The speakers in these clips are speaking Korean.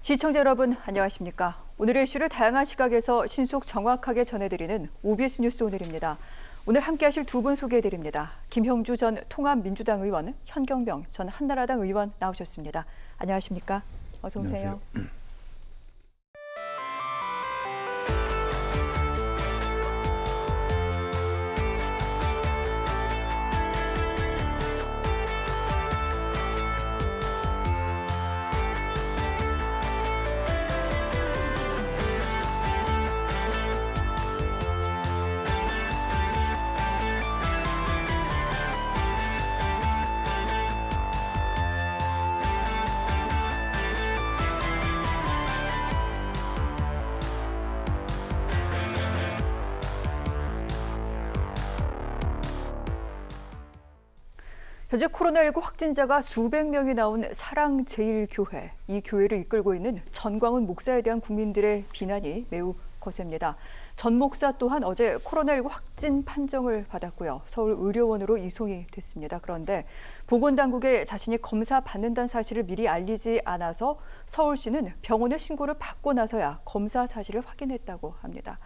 시청자 여러분 안녕하십니까? 오늘의 이슈를 다양한 시각에서 신속 정확하게 전해드리는 OBS 뉴스 오늘입니다. 오늘 함께하실 두 분 소개해드립니다. 김형주 전 통합민주당 의원, 현경병 전 한나라당 의원 나오셨습니다. 안녕하십니까? 어서 오세요. 안녕하세요. 현재 코로나19 확진자가 수백 명이 나온 사랑제일교회, 이 교회를 이끌고 있는 전광훈 목사에 대한 국민들의 비난이 매우 거셉니다. 전 목사 또한 어제 코로나19 확진 판정을 받았고요. 서울의료원으로 이송이 됐습니다. 그런데 보건당국에 자신이 검사 받는다는 사실을 미리 알리지 않아서 서울시는 병원에 신고를 받고 나서야 검사 사실을 확인했다고 합니다.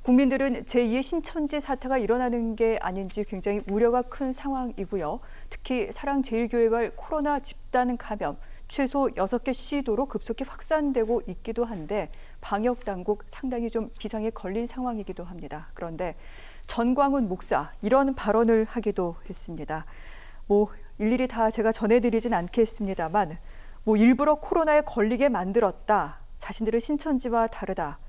국민들은 제2의 신천지 사태가 일어나는 게 아닌지 굉장히 우려가 큰 상황이고요. 특히 사랑제일교회와 코로나 집단 감염, 최소 6개 시도로 급속히 확산되고 있기도 한데 방역당국 상당히 좀 비상에 걸린 상황이기도 합니다. 그런데 전광훈 목사 이런 발언을 하기도 했습니다. 일일이 다 제가 전해드리진 않겠습니다만 일부러 코로나에 걸리게 만들었다. 자신들의 신천지와 다르다.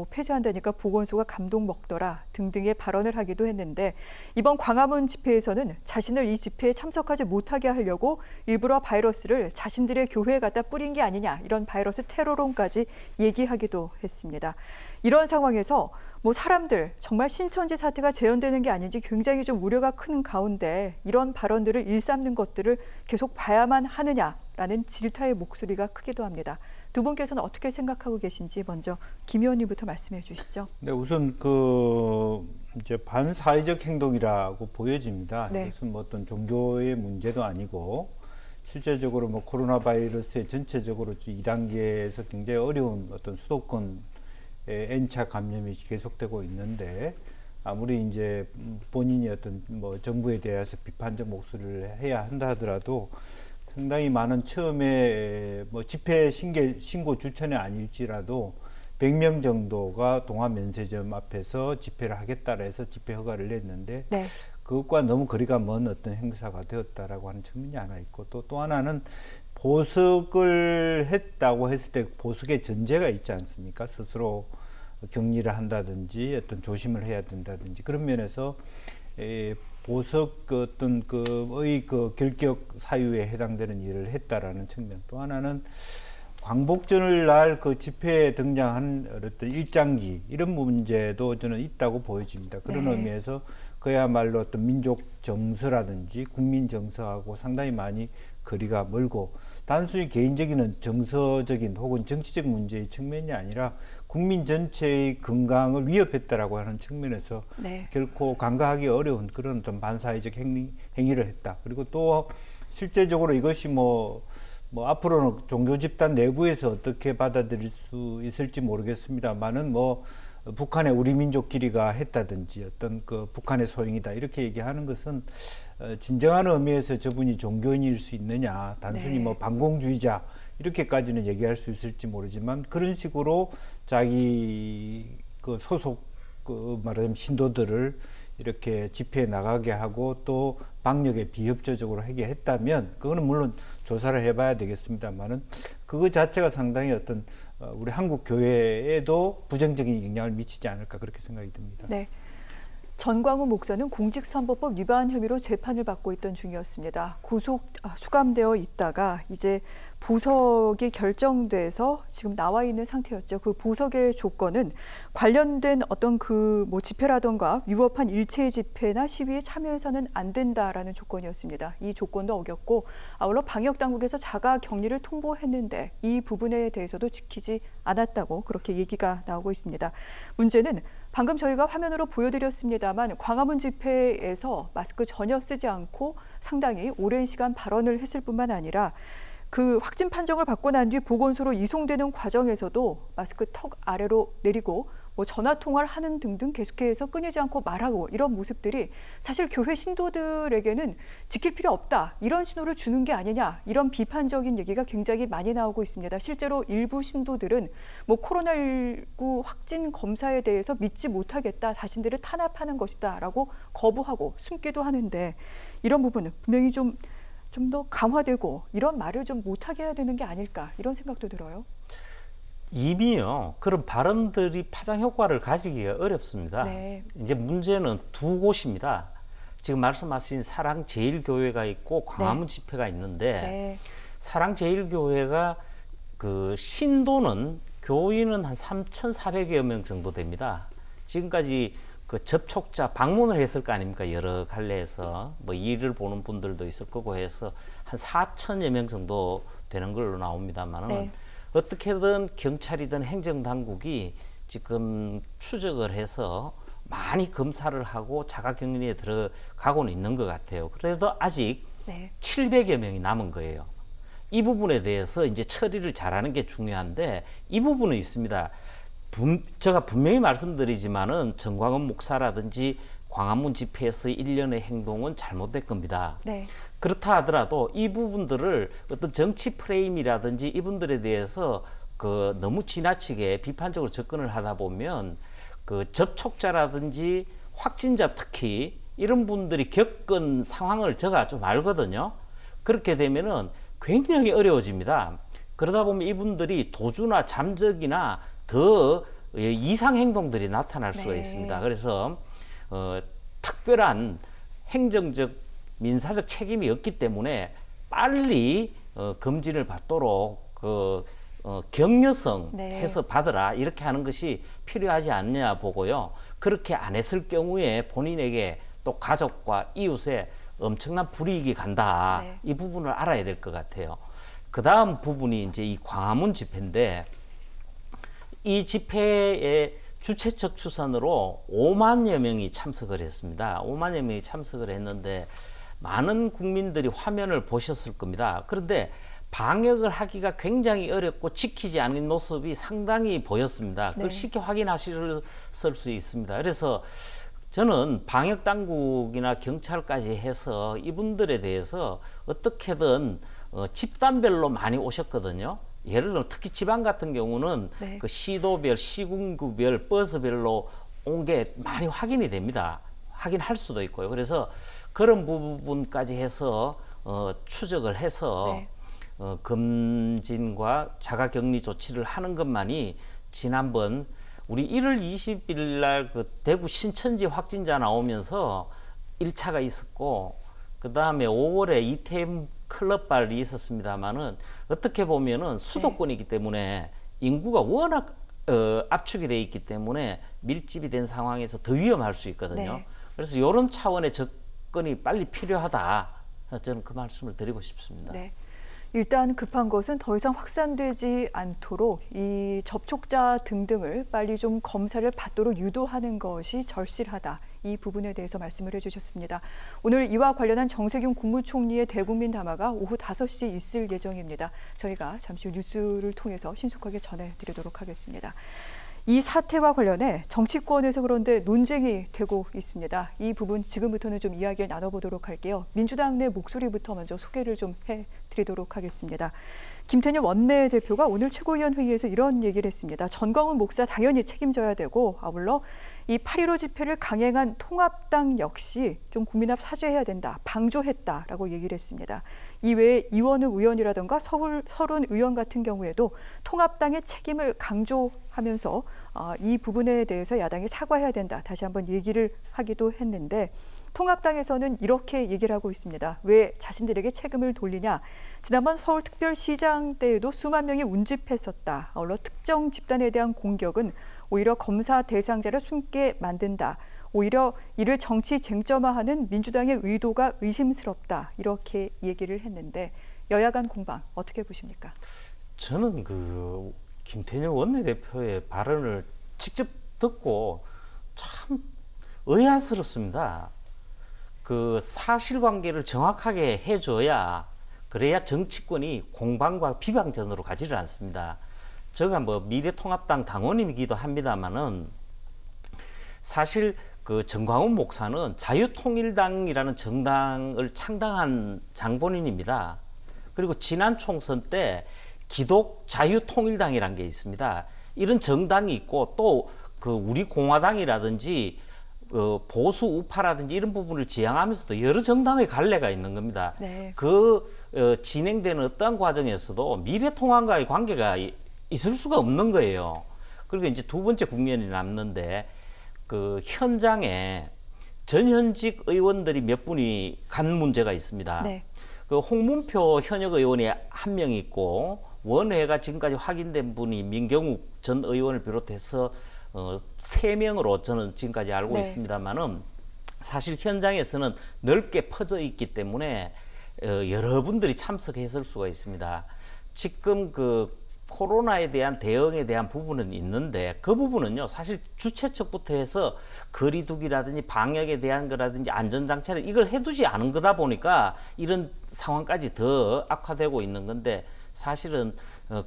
폐쇄한다니까 보건소가 감동 먹더라 등등의 발언을 하기도 했는데 이번 광화문 집회에서는 자신을 이 집회에 참석하지 못하게 하려고 일부러 바이러스를 자신들의 교회에 갖다 뿌린 게 아니냐 이런 바이러스 테러론까지 얘기하기도 했습니다. 이런 상황에서 사람들 정말 신천지 사태가 재현되는 게 아닌지 굉장히 좀 우려가 큰 가운데 이런 발언들을 일삼는 것들을 계속 봐야만 하느냐라는 질타의 목소리가 크기도 합니다. 두 분께서는 어떻게 생각하고 계신지 먼저 김 의원님부터 말씀해 주시죠. 네, 우선 이제 반사회적 행동이라고 보여집니다. 네. 이것은 어떤 종교의 문제도 아니고 실제적으로 코로나 바이러스의 전체적으로 2단계에서 굉장히 어려운 어떤 수도권 N차 감염이 계속되고 있는데 아무리 이제 본인이 어떤 정부에 대해서 비판적 목소리를 해야 한다 하더라도 상당히 많은 처음에 집회 신고 주천이 아닐지라도 100명 정도가 동아면세점 앞에서 집회를 하겠다라 해서 집회 허가를 냈는데 네. 그것과 너무 거리가 먼 어떤 행사가 되었다라고 하는 측면이 하나 있고 또 하나는 보석을 했다고 했을 때 보석의 전제가 있지 않습니까? 스스로 격리를 한다든지 어떤 조심을 해야 된다든지 그런 면에서 보석 어떤 결격 사유에 해당되는 일을 했다라는 측면. 또 하나는 광복절 날 그 집회에 등장한 어떤 일장기 이런 문제도 저는 있다고 보여집니다. 그런 네. 의미에서 그야말로 어떤 민족 정서라든지 국민 정서하고 상당히 많이 거리가 멀고 단순히 개인적인 정서적인 혹은 정치적 문제의 측면이 아니라 국민 전체의 건강을 위협했다라고 하는 측면에서 네. 결코 간과하기 어려운 그런 어떤 반사회적 행위를 했다. 그리고 또 실제적으로 이것이 앞으로는 종교 집단 내부에서 어떻게 받아들일 수 있을지 모르겠습니다만은 북한의 우리 민족끼리가 했다든지 어떤 북한의 소행이다 이렇게 얘기하는 것은 진정한 의미에서 저분이 종교인일 수 있느냐 단순히 네. 반공주의자 이렇게까지는 얘기할 수 있을지 모르지만 그런 식으로 자기 소속 말하자면 신도들을 이렇게 집회에 나가게 하고 또 방역에 비협조적으로 하게 했다면 그거는 물론 조사를 해봐야 되겠습니다만은 그거 자체가 상당히 어떤 우리 한국 교회에도 부정적인 영향을 미치지 않을까 그렇게 생각이 듭니다. 네. 전광훈 목사는 공직선거법 위반 혐의로 재판을 받고 있던 중이었습니다. 수감되어 있다가 이제 보석이 결정돼서 지금 나와 있는 상태였죠. 그 보석의 조건은 관련된 어떤 집회라던가 위법한 일체의 집회나 시위에 참여해서는 안 된다라는 조건이었습니다. 이 조건도 어겼고 아울러 방역 당국에서 자가 격리를 통보했는데 이 부분에 대해서도 지키지 않았다고 그렇게 얘기가 나오고 있습니다. 문제는 방금 저희가 화면으로 보여드렸습니다만 광화문 집회에서 마스크 전혀 쓰지 않고 상당히 오랜 시간 발언을 했을 뿐만 아니라 그 확진 판정을 받고 난 뒤 보건소로 이송되는 과정에서도 마스크 턱 아래로 내리고 뭐 전화 통화를 하는 등등 계속해서 끊이지 않고 말하고 이런 모습들이 사실 교회 신도들에게는 지킬 필요 없다 이런 신호를 주는 게 아니냐 이런 비판적인 얘기가 굉장히 많이 나오고 있습니다. 실제로 일부 신도들은 뭐 코로나19 확진 검사에 대해서 믿지 못하겠다 자신들을 탄압하는 것이다라고 거부하고 숨기도 하는데 이런 부분은 분명히 좀 더 강화되고 이런 말을 좀 못하게 해야 되는 게 아닐까 이런 생각도 들어요. 이미요 그런 발언들이 파장 효과를 가지기가 어렵습니다. 네. 이제 문제는 두 곳입니다. 지금 말씀하신 사랑제일교회가 있고 광화문 집회가 있는데 네. 사랑제일교회가 그 신도는 교인은 한 3,400여 명 정도 됩니다. 지금까지 그 접촉자 방문을 했을 거 아닙니까? 여러 갈래에서 뭐 일을 보는 분들도 있을 거고 해서 한 4,000여 명 정도 되는 걸로 나옵니다만은 네. 어떻게든 경찰이든 행정당국이 지금 추적을 해서 많이 검사를 하고 자가격리에 들어가고는 있는 것 같아요. 그래도 아직 네. 700여 명이 남은 거예요. 이 부분에 대해서 이제 처리를 잘하는 게 중요한데 이 부분은 있습니다. 제가 분명히 말씀드리지만은 정광훈 목사라든지 광화문 집회에서 일련의 행동은 잘못된 겁니다. 네. 그렇다 하더라도 이 부분들을 어떤 정치 프레임이라든지 이분들에 대해서 그 너무 지나치게 비판적으로 접근을 하다 보면 그 접촉자라든지 확진자 특히 이런 분들이 겪은 상황을 제가 좀 알거든요. 그렇게 되면은 굉장히 어려워집니다. 그러다 보면 이분들이 도주나 잠적이나 더 이상 행동들이 나타날 수가 네. 있습니다. 그래서 특별한 행정적 민사적 책임이 없기 때문에 빨리 검진을 받도록 격려성 네. 해서 받으라 이렇게 하는 것이 필요하지 않냐 보고요. 그렇게 안 했을 경우에 본인에게 또 가족과 이웃에 엄청난 불이익이 간다. 네. 이 부분을 알아야 될 것 같아요. 그 다음 부분이 이제 이 광화문 집회인데 이 집회의 주최측 추산으로 5만여 명이 참석을 했습니다. 5만여 명이 참석을 했는데 많은 국민들이 화면을 보셨을 겁니다. 그런데 방역을 하기가 굉장히 어렵고 지키지 않은 모습이 상당히 보였습니다. 그걸 네. 쉽게 확인하실 수 있습니다. 그래서 저는 방역 당국이나 경찰까지 해서 이분들에 대해서 어떻게든 집단별로 많이 오셨거든요. 예를 들어 특히 지방 같은 경우는 네. 그 시도별, 시군구별, 버스별로 온 게 많이 확인이 됩니다. 확인할 수도 있고요. 그래서 그런 부분까지 해서 추적을 해서 네. 검진과 자가격리 조치를 하는 것만이 지난번 우리 1월 20일 날 그 대구 신천지 확진자 나오면서 1차가 있었고 그 다음에 5월에 이태원 클럽발이 있었습니다만은 어떻게 보면은 수도권이기 때문에 인구가 워낙 압축이 돼 있기 때문에 밀집이 된 상황에서 더 위험할 수 있거든요. 네. 그래서 이런 차원의 접근이 빨리 필요하다. 저는 그 말씀을 드리고 싶습니다. 네. 일단 급한 것은 더 이상 확산되지 않도록 이 접촉자 등등을 빨리 좀 검사를 받도록 유도하는 것이 절실하다. 이 부분에 대해서 말씀을 해주셨습니다. 오늘 이와 관련한 정세균 국무총리의 대국민 담화가 오후 5시 있을 예정입니다. 저희가 잠시 후 뉴스를 통해서 신속하게 전해드리도록 하겠습니다. 이 사태와 관련해 정치권에서 그런데 논쟁이 되고 있습니다. 이 부분 지금부터는 좀 이야기를 나눠보도록 할게요. 민주당 내 목소리부터 먼저 소개를 좀 해드리도록 하겠습니다. 김태년 원내대표가 오늘 최고위원회의에서 이런 얘기를 했습니다. 전광훈 목사 당연히 책임져야 되고 아울러 이 8.15 집회를 강행한 통합당 역시 좀 국민 앞 사죄해야 된다. 방조했다라고 얘기를 했습니다. 이외에 이원우 의원이라든가 서른 의원 같은 경우에도 통합당의 책임을 강조하면서 이 부분에 대해서 야당이 사과해야 된다. 다시 한번 얘기를 하기도 했는데 통합당에서는 이렇게 얘기를 하고 있습니다. 왜 자신들에게 책임을 돌리냐. 지난번 서울특별시장 때에도 수만 명이 운집했었다. 아울러 특정 집단에 대한 공격은 오히려 검사 대상자를 숨게 만든다. 오히려 이를 정치 쟁점화하는 민주당의 의도가 의심스럽다. 이렇게 얘기를 했는데 여야 간 공방 어떻게 보십니까? 저는 그 김태년 원내대표의 발언을 직접 듣고 참 의아스럽습니다. 그 사실관계를 정확하게 해줘야 그래야 정치권이 공방과 비방전으로 가지를 않습니다. 제가 뭐 미래통합당 당원이기도 합니다만은 사실 그 정광훈 목사는 자유통일당이라는 정당을 창당한 장본인입니다. 그리고 지난 총선 때 기독자유통일당이라는 게 있습니다. 이런 정당이 있고 또 그 우리 공화당이라든지 보수 우파라든지 이런 부분을 지향하면서도 여러 정당의 갈래가 있는 겁니다. 네. 진행되는 어떠한 과정에서도 미래통합과의 관계가 있을 수가 없는 거예요. 그리고 이제 두 번째 국면이 남는데 그 현장에 전현직 의원들이 몇 분이 간 문제가 있습니다. 네. 그 홍문표 현역 의원이 한 명 있고 원회가 지금까지 확인된 분이 민경욱 전 의원을 비롯해서 3명으로 저는 지금까지 알고 네. 있습니다만은 사실 현장에서는 넓게 퍼져 있기 때문에 여러분들이 참석했을 수가 있습니다. 지금 그 코로나에 대한 대응에 대한 부분은 있는데 그 부분은요 사실 주최 측부터 해서 거리두기라든지 방역에 대한 거라든지 안전장치를 이걸 해두지 않은 거다 보니까 이런 상황까지 더 악화되고 있는 건데 사실은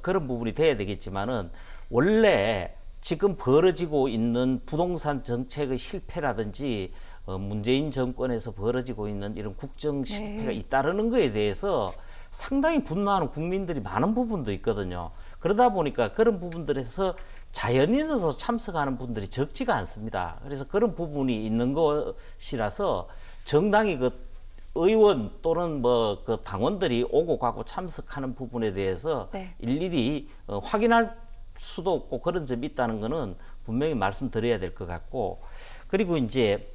그런 부분이 돼야 되겠지만은 원래 지금 벌어지고 있는 부동산 정책의 실패라든지 문재인 정권에서 벌어지고 있는 이런 국정 실패가 네. 잇따르는 거에 대해서 상당히 분노하는 국민들이 많은 부분도 있거든요. 그러다 보니까 그런 부분들에서 자연인으로 참석하는 분들이 적지가 않습니다. 그래서 그런 부분이 있는 것이라서 정당이 그 의원 또는 뭐 그 당원들이 오고 가고 참석하는 부분에 대해서 네. 일일이 확인할 수도 없고 그런 점이 있다는 거는 분명히 말씀드려야 될 것 같고 그리고 이제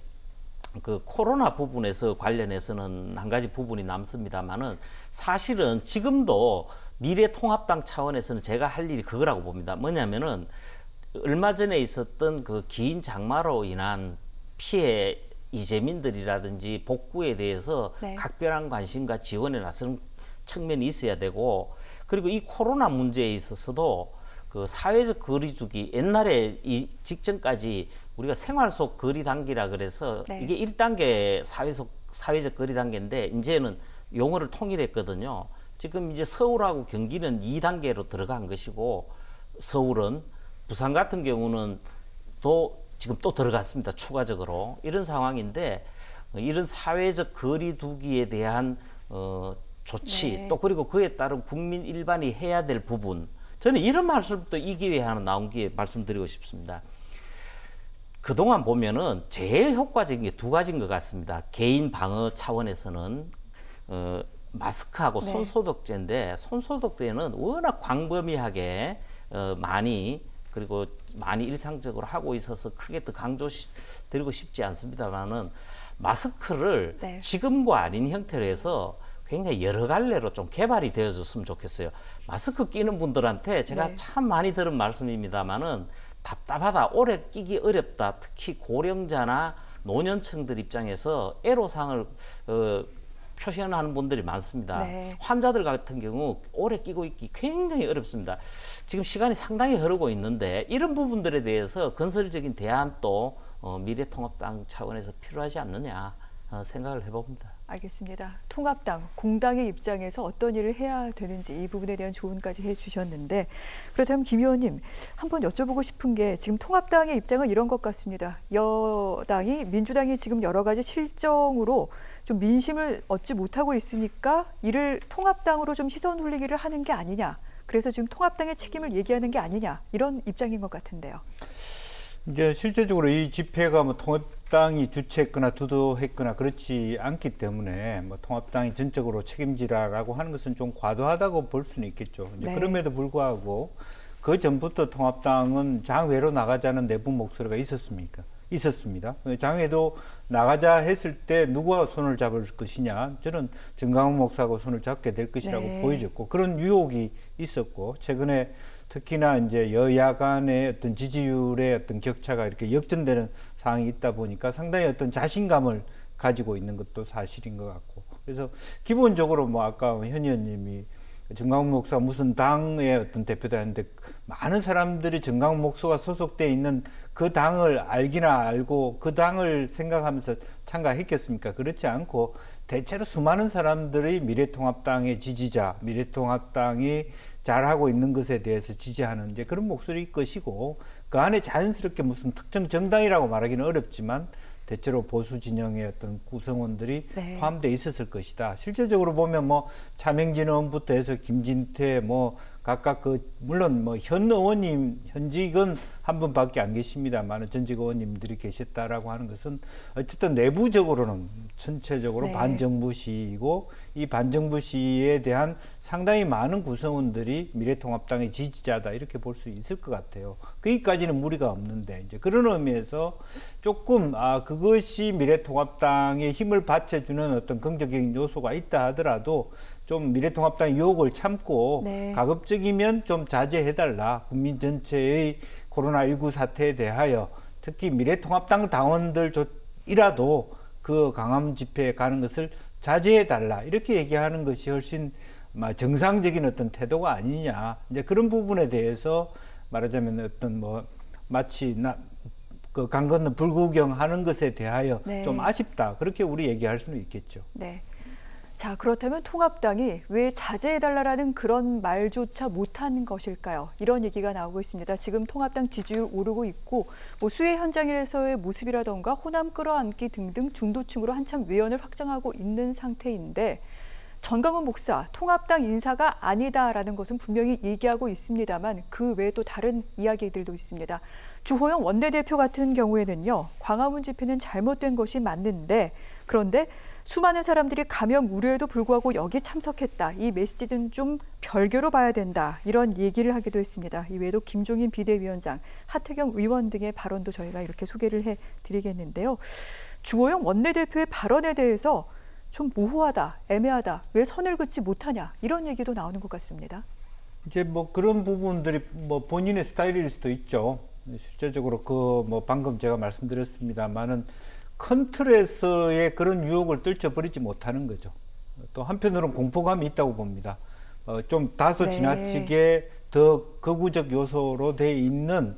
그 코로나 부분에서 관련해서는 한 가지 부분이 남습니다만은 사실은 지금도 미래통합당 차원에서는 제가 할 일이 그거라고 봅니다. 뭐냐면은 얼마 전에 있었던 그 긴 장마로 인한 피해 이재민들이라든지 복구에 대해서 네. 각별한 관심과 지원에 나서는 측면이 있어야 되고 그리고 이 코로나 문제에 있어서도 그 사회적 거리두기 옛날에 이 직전까지 우리가 생활 속 거리 단계라 그래서 네. 이게 1단계 사회적 거리 단계인데 이제는 용어를 통일했거든요. 지금 이제 서울하고 경기는 2단계로 들어간 것이고 서울은 부산 같은 경우는 지금 또 들어갔습니다. 추가적으로 이런 상황인데 이런 사회적 거리두기에 대한 조치 네. 또 그리고 그에 따른 국민 일반이 해야 될 부분 저는 이런 말씀도 이 기회에 하나 나온 기회에 말씀드리고 싶습니다. 그동안 보면은 제일 효과적인 게 두 가지인 것 같습니다. 개인 방어 차원에서는 마스크하고 네. 손소독제인데 손소독제는 워낙 광범위하게 많이 그리고 많이 일상적으로 하고 있어서 크게 더 강조드리고 싶지 않습니다만은 마스크를 네. 지금과 아닌 형태로 해서 굉장히 여러 갈래로 좀 개발이 되어졌으면 좋겠어요. 마스크 끼는 분들한테 제가 네. 참 많이 들은 말씀입니다만은 답답하다, 오래 끼기 어렵다, 특히 고령자나 노년층들 입장에서 애로사항을 표현하는 분들이 많습니다. 네. 환자들 같은 경우 오래 끼고 있기 굉장히 어렵습니다. 지금 시간이 상당히 흐르고 있는데 이런 부분들에 대해서 건설적인 대안도 미래통합당 차원에서 필요하지 않느냐 생각을 해봅니다. 알겠습니다. 통합당, 공당의 입장에서 어떤 일을 해야 되는지 이 부분에 대한 조언까지 해주셨는데 그렇다면 김 의원님 한번 여쭤보고 싶은 게 지금 통합당의 입장은 이런 것 같습니다. 여당이 민주당이 지금 여러 가지 실정으로 좀 민심을 얻지 못하고 있으니까 이를 통합당으로 좀 시선 돌리기를 하는 게 아니냐. 그래서 지금 통합당의 책임을 얘기하는 게 아니냐 이런 입장인 것 같은데요. 이제 실제적으로 이 집회가 뭐 통합당이 주최했거나 주도했거나 그렇지 않기 때문에 뭐 통합당이 전적으로 책임지라라고 하는 것은 좀 과도하다고 볼 수는 있겠죠. 이제 네. 그럼에도 불구하고 그 전부터 통합당은 장외로 나가자는 내부 목소리가 있었습니다. 장외도 나가자 했을 때 누구와 손을 잡을 것이냐, 저는 정강훈 목사하고 손을 잡게 될 것이라고 네. 보여졌고 그런 유혹이 있었고 최근에 특히나 이제 여야 간의 어떤 지지율의 어떤 격차가 이렇게 역전되는 상황이 있다 보니까 상당히 어떤 자신감을 가지고 있는 것도 사실인 것 같고 그래서 기본적으로 뭐 아까 현 의원님이 정광훈 목사 무슨 당의 어떤 대표다 했는데 많은 사람들이 정광훈 목사가 소속돼 있는 그 당을 알기나 알고 그 당을 생각하면서 참가했겠습니까? 그렇지 않고 대체로 수많은 사람들이 미래통합당의 지지자, 미래통합당이 잘하고 있는 것에 대해서 지지하는 이제 그런 목소리일 것이고, 그 안에 자연스럽게 무슨 특정 정당이라고 말하기는 어렵지만 대체로 보수 진영의 어떤 구성원들이 네. 포함되어 있었을 것이다. 실질적으로 보면 뭐 차명진 의원부터 해서 김진태 뭐 각각 물론 뭐 현 의원님 현직은 한 분밖에 안 계십니다만 전직 의원님들이 계셨다라고 하는 것은 어쨌든 내부적으로는 전체적으로 네. 반정부 시이고, 이 반정부 시에 대한 상당히 많은 구성원들이 미래통합당의 지지자다 이렇게 볼 수 있을 것 같아요. 거기까지는 무리가 없는데 이제 그런 의미에서 조금 그것이 미래통합당에 힘을 받쳐주는 어떤 긍정적인 요소가 있다 하더라도 좀 미래통합당 유혹을 참고 네. 가급적이면 좀 자제해달라. 국민 전체의 코로나19 사태에 대하여 특히 미래통합당 당원들이라도 그 강화문 집회에 가는 것을 자제해달라. 이렇게 얘기하는 것이 훨씬 정상적인 어떤 태도가 아니냐. 이제 그런 부분에 대해서 말하자면 어떤 뭐 마치 그 강 건너 불구경하는 것에 대하여 네. 좀 아쉽다. 그렇게 우리 얘기할 수는 있겠죠. 네. 자, 그렇다면 통합당이 왜 자제해달라는 그런 말조차 못한 것일까요? 이런 얘기가 나오고 있습니다. 지금 통합당 지지율 오르고 있고 뭐 수해 현장에서의 모습이라던가 호남 끌어안기 등등 중도층으로 한참 외연을 확장하고 있는 상태인데, 전광훈 목사, 통합당 인사가 아니다라는 것은 분명히 얘기하고 있습니다만 그 외에 또 다른 이야기들도 있습니다. 주호영 원내대표 같은 경우에는요, 광화문 집회는 잘못된 것이 맞는데, 그런데 수많은 사람들이 감염 우려에도 불구하고 여기 참석했다. 이 메시지는 좀 별개로 봐야 된다. 이런 얘기를 하기도 했습니다. 이외에도 김종인 비대위원장, 하태경 의원 등의 발언도 저희가 이렇게 소개를 해드리겠는데요. 주호영 원내대표의 발언에 대해서 좀 모호하다, 애매하다, 왜 선을 긋지 못하냐, 이런 얘기도 나오는 것 같습니다. 이제 뭐 그런 부분들이 뭐 본인의 스타일일 수도 있죠. 실제적으로 뭐 방금 제가 말씀드렸습니다만은 큰 틀에서의 그런 유혹을 떨쳐버리지 못하는 거죠. 또 한편으로는 공포감이 있다고 봅니다. 좀 다소 네. 지나치게 더 극우적 요소로 돼 있는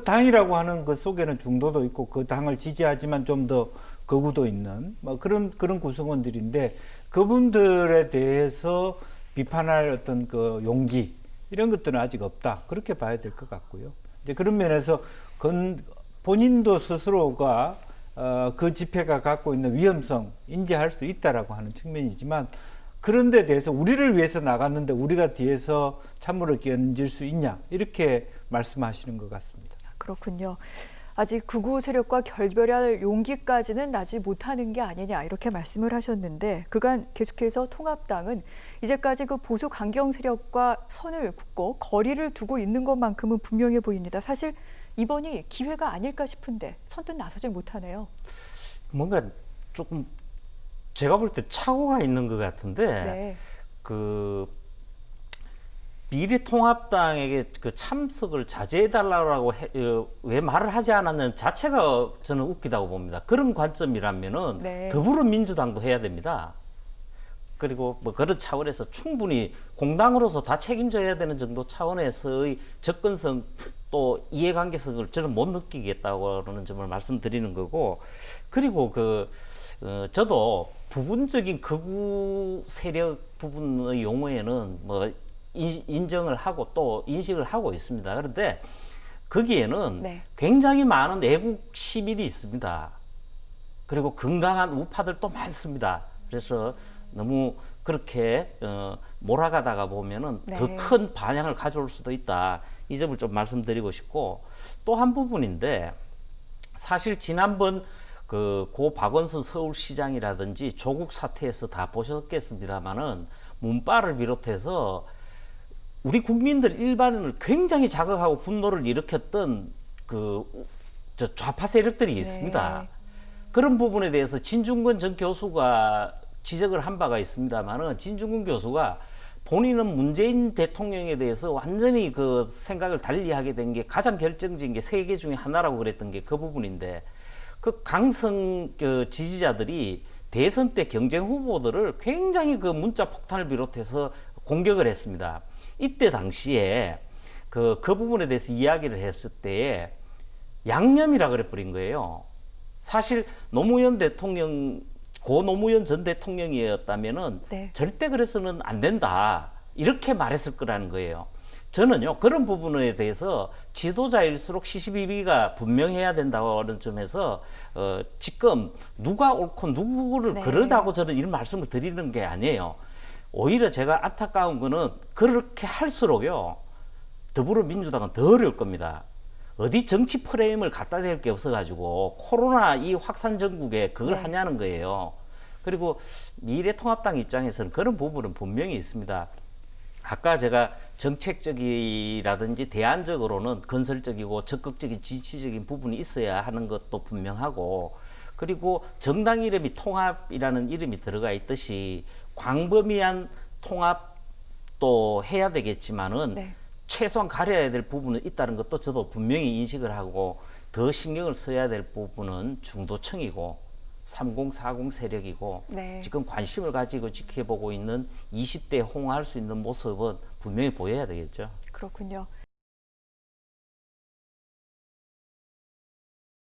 당이라고 하는 것 속에는 중도도 있고 그 당을 지지하지만 좀 더 거구도 있는 뭐 그런 구성원들인데, 그분들에 대해서 비판할 어떤 그 용기 이런 것들은 아직 없다, 그렇게 봐야 될 것 같고요. 이제 그런 면에서 본인도 스스로가 그 집회가 갖고 있는 위험성 인지할 수 있다라고 하는 측면이지만, 그런 데 대해서 우리를 위해서 나갔는데 우리가 뒤에서 찬물을 끼얹을 수 있냐, 이렇게 말씀하시는 것 같습니다. 그렇군요. 아직 극우 세력과 결별할 용기까지는 나지 못하는 게 아니냐, 이렇게 말씀을 하셨는데, 그간 계속해서 통합당은 이제까지 그 보수 강경 세력과 선을 긋고 거리를 두고 있는 것만큼은 분명해 보입니다. 사실 이번이 기회가 아닐까 싶은데 선뜻 나서질 못하네요. 뭔가 조금 제가 볼 때 착오가 있는 것 같은데, 네. 그 미래통합당에게 그 참석을 자제해달라고 왜 말을 하지 않았는 자체가 저는 웃기다고 봅니다. 그런 관점이라면은 네. 더불어민주당도 해야 됩니다. 그리고 뭐 그런 차원에서 충분히 공당으로서 다 책임져야 되는 정도 차원에서의 접근성 또 이해관계성을 저는 못 느끼겠다고는 점을 말씀드리는 거고, 그리고 저도 부분적인 극우 세력 부분의 용어에는 뭐 인정을 하고 또 인식을 하고 있습니다. 그런데 거기에는 네. 굉장히 많은 애국 시민이 있습니다. 그리고 건강한 우파들도 많습니다. 그래서 너무 그렇게 몰아가다가 보면은 네. 더 큰 반향을 가져올 수도 있다. 이 점을 좀 말씀드리고 싶고, 또 한 부분인데, 사실 지난번 고 박원순 서울시장이라든지 조국 사태에서 다 보셨겠습니다만은 문바를 비롯해서 우리 국민들 일반을 굉장히 자극하고 분노를 일으켰던 저 좌파 세력들이 있습니다. 네. 그런 부분에 대해서 진중권 전 교수가 지적을 한 바가 있습니다만은, 진중권 교수가 본인은 문재인 대통령에 대해서 완전히 그 생각을 달리하게 된 게 가장 결정적인 게 세 개 중에 하나라고 그랬던 게 그 부분인데, 그 강성 지지자들이 대선 때 경쟁 후보들을 굉장히 그 문자 폭탄을 비롯해서 공격을 했습니다. 이때 당시에 그 부분에 대해서 이야기를 했을 때에 양념이라 그래 버린 거예요. 사실 노무현 대통령, 고 노무현 전 대통령이었다면은 네. 절대 그래서는 안 된다. 이렇게 말했을 거라는 거예요. 저는요, 그런 부분에 대해서 지도자일수록 시시비비가 분명해야 된다고 하는 점에서, 지금 누가 옳고 누구를 네. 그러다고 저는 이런 말씀을 드리는 게 아니에요. 오히려 제가 안타까운 거는 그렇게 할수록요, 더불어민주당은 더 어려울 겁니다. 어디 정치 프레임을 갖다 댈 게 없어가지고 코로나 이 확산 전국에 그걸 네. 하냐는 거예요. 그리고 미래통합당 입장에서는 그런 부분은 분명히 있습니다. 아까 제가 정책적이라든지 대안적으로는 건설적이고 적극적인 지지적인 부분이 있어야 하는 것도 분명하고, 그리고 정당 이름이 통합이라는 이름이 들어가 있듯이 광범위한 통합도 해야 되겠지만은 네. 최소한 가려야 될 부분은 있다는 것도 저도 분명히 인식을 하고, 더 신경을 써야 될 부분은 중도층이고 3040 세력이고, 네. 지금 관심을 가지고 지켜보고 있는 20대에 호응할 수 있는 모습은 분명히 보여야 되겠죠. 그렇군요.